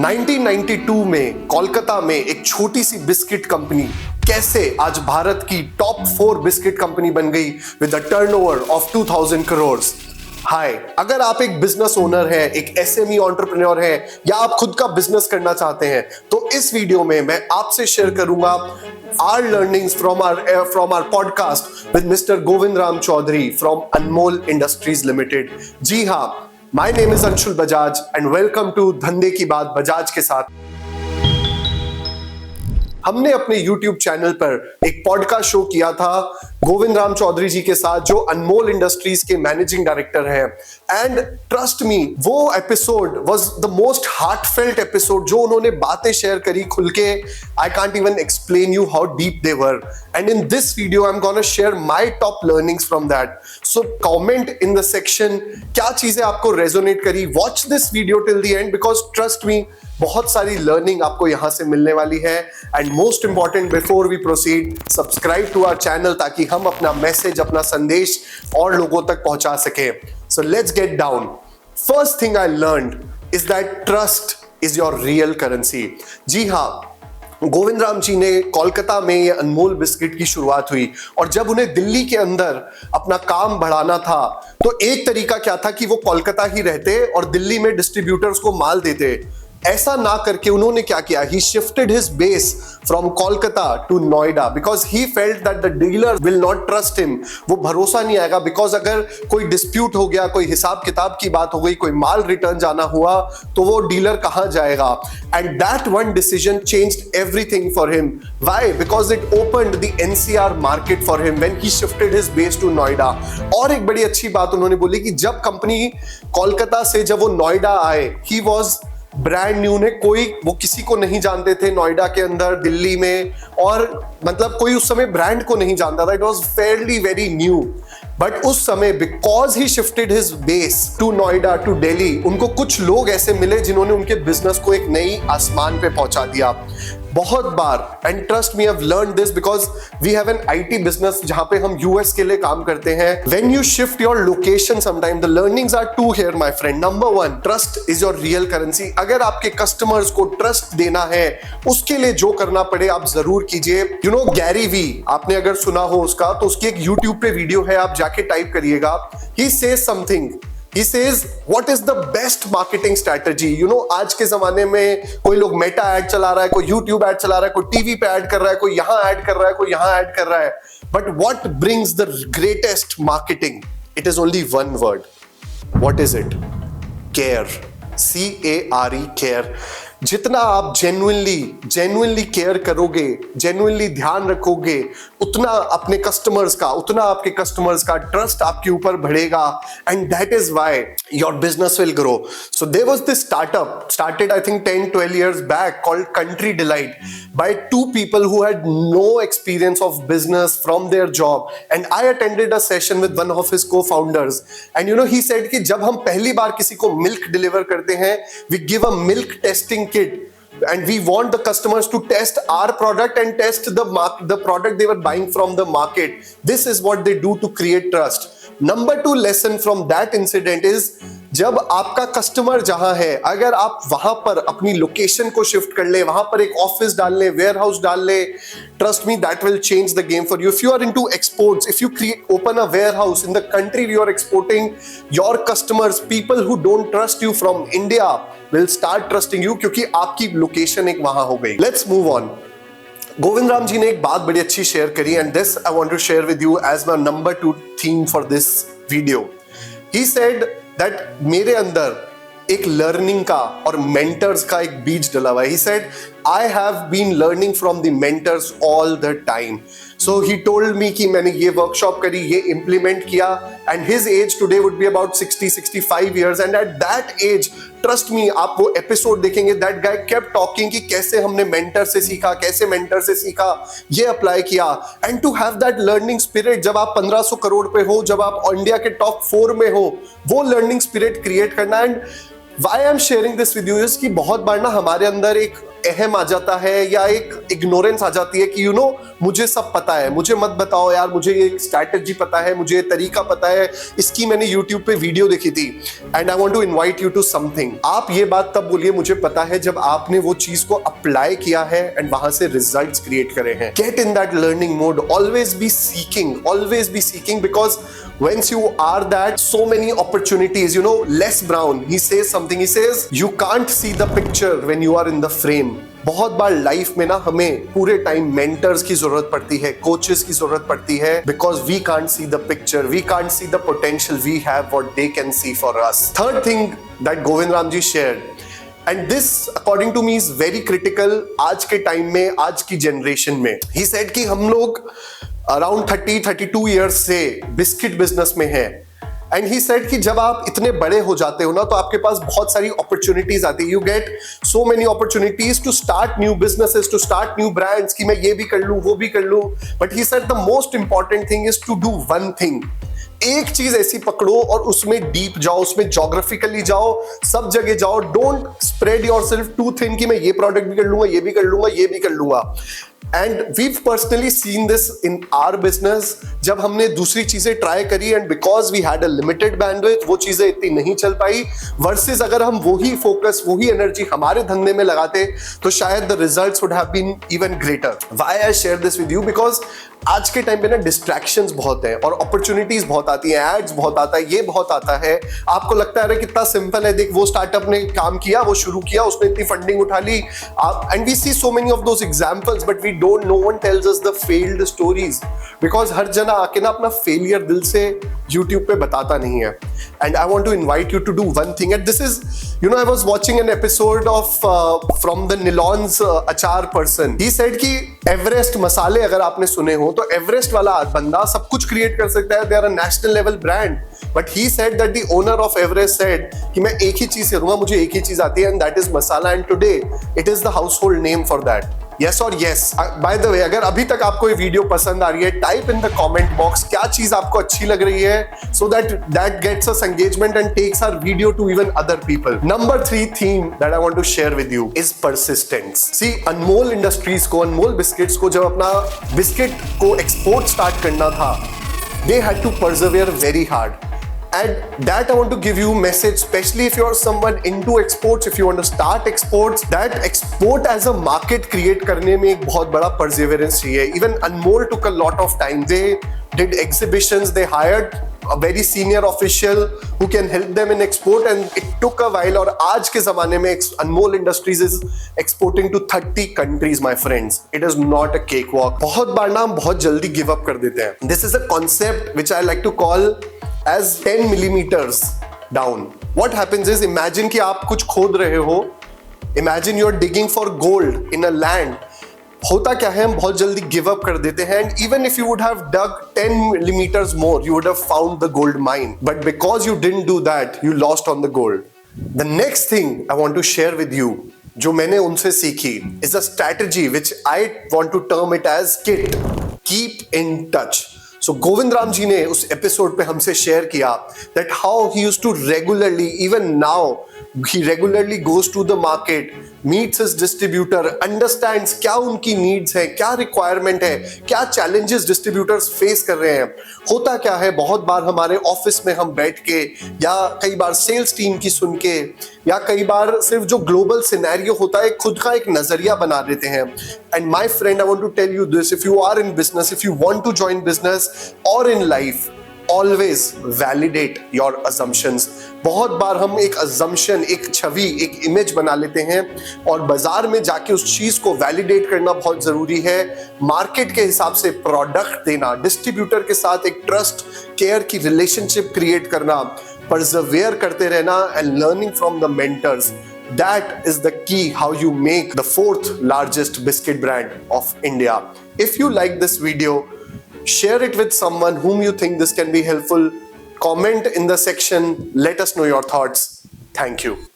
1992 में कोलकाता में एक छोटी सी बिस्किट कंपनी कैसे आज भारत की टॉप 4 बिस्किट कंपनी बन गई with a turnover of 2000 crore. Hi, अगर आप एक बिजनेस ओनर हैं, एक एसएमई एंटरप्रेन्योर हैं या आप खुद का बिजनेस करना चाहते हैं तो इस वीडियो में मैं आपसे शेयर करूंगा our learnings from our podcast with mister Govind Ram Chaudhary from Anmol industries limited. जी हाँ, my name is Anshul Bajaj and welcome to धंधे की बात बजाज के साथ। हमने अपने YouTube चैनल पर एक पॉडकास्ट शो किया था गोविंद राम चौधरी जी के साथ, जो अनमोल इंडस्ट्रीज के मैनेजिंग डायरेक्टर हैं। एंड ट्रस्ट मी, वो episode was the most heartfelt episode. जो उन्होंने बातें शेयर करी खुल के, I can't even explain you how deep they were. And in this video I am gonna share my top learnings from that. So comment in the section क्या चीजें आपको resonate करी। Watch this video till the end because trust me, बहुत सारी learning आपको यहां से मिलने वाली है। And most important, before we proceed, subscribe to our channel ताकि हम अपना मैसेज, अपना संदेश और लोगों तक पहुंचा सके। So let's get down. First thing I learned is that trust is your real currency. जी हाँ, गोविंद राम जी ने कोलकाता में ये अनमोल बिस्किट की शुरुआत हुई और जब उन्हें दिल्ली के अंदर अपना काम बढ़ाना था तो एक तरीका क्या था कि वो कोलकाता ही रहते और दिल्ली में डिस्ट्रीब्यूटर्स को माल देते। ऐसा ना करके उन्होंने क्या किया, he shifted his base from Kolkata to Noida because he felt that the dealer will not trust him. वो भरोसा नहीं आएगा बिकॉज अगर कोई डिस्प्यूट हो गया, कोई हिसाब किताब की बात हो गई, कोई माल रिटर्न जाना हुआ तो वो डीलर कहां जाएगा। And that one decision changed everything for him. Why? Because it opened the NCR market for him when he shifted his base to Noida. और एक बड़ी अच्छी बात उन्होंने बोली कि जब कंपनी कोलकाता से जब वो नोएडा आए, ही वॉज ब्रांड न्यू। ने वो किसी को नहीं जानते थे नोएडा के अंदर, दिल्ली में, और मतलब कोई उस समय ब्रांड को नहीं जानता था। It was fairly very new. But उस समय because he shifted his base to Noida to Delhi, उनको कुछ लोग ऐसे मिले जिन्होंने उनके बिजनेस को एक नई आसमान पे पहुंचा दिया। बहुत बार, and trust me, I have learned this because we have an IT business जहां पे हम यूएस के लिए काम करते हैं। When you shift your location sometime the learnings are to hear my friend. Number 1, trust is your real currency. अगर आपके कस्टमर्स को ट्रस्ट देना है, उसके लिए जो करना पड़े आप जरूर कीजिए। यू नो गैरी वी, आपने अगर सुना हो उसका, तो उसकी एक यूट्यूब पे वीडियो है, आप जाके टाइप करिएगा। He says something, He says, what is the best marketing strategy? You know, आज के जमाने में कोई लोग मेटा ऐड चला रहा है, कोई यूट्यूब ऐड चला रहा है, कोई टीवी पे ऐड कर रहा है, कोई यहाँ ऐड कर रहा है, कोई यहाँ ऐड कर रहा है। But what brings the greatest marketing? It is only one word. What is it? Care. C-A-R-E, care. जितना आप जेन्युइनली केयर करोगे, जेन्युइनली ध्यान रखोगे, उतना अपने कस्टमर्स का, उतना आपके कस्टमर्स का ट्रस्ट आपके ऊपर बढ़ेगा। And that is why your business will grow. So there was this startup started I think 10-12 years back called Country Delight by 2 people who had no experience of business from their job. And I attended a session with one of his co-founders. And you know, he said कि जब हम पहली बार किसी को milk deliver करते हैं, we give a milk testing kit. And we want the customers to test our product and test the product they were buying from the market. This is what they do to create trust. Number 2 lesson from that incident is, जब आपका customer जहां है, अगर आप वहां पर अपनी location को शिफ्ट कर ले, वहां पर एक ऑफिस डाल ले, वेयर हाउस डाल ले, trust me, that will change the game for you. If you are into exports, if you open a warehouse in the country you are exporting, your customers, people who don't trust you from India will start trusting you क्योंकि आपकी location एक वहां हो गई। Let's move on. Govind Ram जी ने एक बात बड़ी अच्छी शेयर करी and this I want to share with you as my number 2 theme for this video. He said that मेरे अंदर एक लर्निंग का और मेंटर्स का एक बीज डला हुआ है। He said, I have been learning from the mentors all the time. So he told me कि मैंने ये वर्कशॉप करी, ये इम्प्लीमेंट किया, and his age today would be about 60-65 years. And at that age, trust me, आप वो episode देखेंगे, that guy kept talking कि कैसे हमने मेंटर से सीखा, कैसे मेंटर से सीखा, ये अप्लाई किया। And to have that learning spirit, जब आप 1500 करोड़ पे हो, जब आप इंडिया के टॉप 4 में हो, वो लर्निंग स्पिरिट क्रिएट करना। And why I'm sharing this with you is कि बहुत बार ना हमारे अंदर एक अहम आ जाता है या एक इग्नोरेंस आ जाती है कि मुझे सब पता है, मुझे मत बताओ यार, मुझे ये स्ट्रैटेजी पता है, मुझे तरीका पता है, इसकी मैंने यूट्यूब पे वीडियो देखी थी and I want to invite you to something. आप ये बात तब बोलिए मुझे पता है जब आपने वो चीज को अप्लाई किया है एंड वहां से रिजल्ट्स क्रिएट करे हैं। Get in that learning mode, always be seeking because once you are that, so many opportunities. Les Brown, he says something, he says you can't see the picture when you are in the frame. बहुत बार life में ना हमें पूरे time mentors की जरूरत पड़ती है, coaches की जरूरत पड़ती है, because we can't see the picture, we can't see the potential we have what they can see for us. Third thing that Govind Ram ji shared, and this according to me is very critical आज के time में, आज की generation में। He said कि हम लोग around 30-32 years से बिस्किट बिजनेस में है एंड ही सेड कि जब आप इतने बड़े हो जाते हो ना तो आपके पास बहुत सारी अपॉर्चुनिटीज आती है। You get so many opportunities to start new businesses, to start new brands कि मैं ये भी कर लूं, वो भी कर लूं, but he said the most important thing is to do one thing. एक चीज ऐसी पकड़ो और उसमें डीप जाओ, उसमें जोग्राफिकली जाओ, सब जगह जाओ। Don't spread yourself too thin कि मैं ये प्रोडक्ट भी कर लूंगा, ये भी कर लूंगा, ये भी कर लूंगा। And we've personally seen this in our business, जब हमने दूसरी चीजें ट्राई करी and because we had a limited bandwidth वो चीजें इतनी नहीं चल पाई, वर्सेस अगर हम वही फोकस, वही एनर्जी हमारे धंधे में लगाते तो शायद the results would have been even greater. Why I share this with you, because आज के टाइम पे ना डिस्ट्रैक्शंस बहुत है और अपॉर्चुनिटीज बहुत आती हैं, एड्स बहुत आता है, ये बहुत आता है। आपको लगता है अरे कितना सिंपल है, देख वो स्टार्टअप ने काम किया, वो शुरू किया, उसने इतनी फंडिंग उठा ली, and we see so many of those examples, but we don't, no one tells us the failed stories, because हर जना आके ना अपना फेलियर दिल से YouTube पे बताता नहीं है। And I want to invite you to do one thing, and this is, I was watching an episode of from the Nilon's अचार person. He said कि एवरेस्ट मसाले अगर आपने सुने हो तो एवरेस्ट वाला बंदा सब कुछ क्रिएट कर सकता है, they are a national level brand, but he said that the owner of Everest said कि मैं एक ही चीज करूंगा, मुझे एक ही चीज आती है, and that is masala, and today it is the household name for that. Yes or yes? By the way, अगर अभी तक आपको ये वीडियो पसंद आ रही है, type in the comment box क्या चीज आपको अच्छी लग रही है, so that gets us engagement and takes our video to even other people. Number 3 theme that I want to share with you is persistence. See, Anmol industries को, अनमोल biscuits को जब अपना बिस्किट को एक्सपोर्ट स्टार्ट करना था, they had to persevere very hard. And that I want to give you message, especially if you're someone into exports, if you want to start exports, that export as a market create करने में एक बहुत बड़ा perseverance चाहिए. Even Anmol took a lot of time. They did exhibitions, they hired a very senior official who can help them in export, and it took a while. और आज के ज़माने में Anmol Industries is exporting to 30 countries, my friends. It is not a cakewalk. बहुत बार ना हम बहुत जल्दी give up कर देते हैं. This is a concept which I like to call as 10 millimeters down. What happens is, imagine कि आप कुछ खोद रहे हो, imagine you're digging for gold in a land. होता क्या है, हम बहुत जल्दी गिव अप कर देते हैं, and even if you would have dug 10 millimeters more, you would have found the gold mine. But because you didn't do that, you lost on the gold. The next thing I want to share with you, जो मैंने उनसे सीखी, is a strategy which I want to term it as KIT. Keep in touch. So Govind Ram जी ने उस episode पे हमसे share किया that how he used to regularly, even now he regularly goes to the market, meets his distributor, understands क्या उनकी needs है, क्या requirement है, क्या challenges distributors face कर रहे हैं। होता क्या है, बहुत बार हमारे ऑफिस में हम बैठ के, या कई बार सेल्स टीम की सुन के, या कई बार सिर्फ जो ग्लोबल सिनेरियो होता है खुद का एक नजरिया बना लेते हैं। And my friend, I want to tell you this, if you are in business, if you want to join business और in life, always validate your assumptions. बहुत बार हम एक assumption, एक छवि, एक इमेज बना लेते हैं, और बाजार में जाके उस चीज को वैलिडेट करना बहुत जरूरी है। मार्केट के हिसाब से प्रोडक्ट देना, डिस्ट्रीब्यूटर के साथ एक ट्रस्ट केयर की रिलेशनशिप क्रिएट करना, परसेवेयर करते रहना, and learning from the mentors. That is the key how you make the 4th largest biscuit brand of India. If you like this video, share it with someone whom you think this can be helpful. Comment in the section. Let us know your thoughts. Thank you.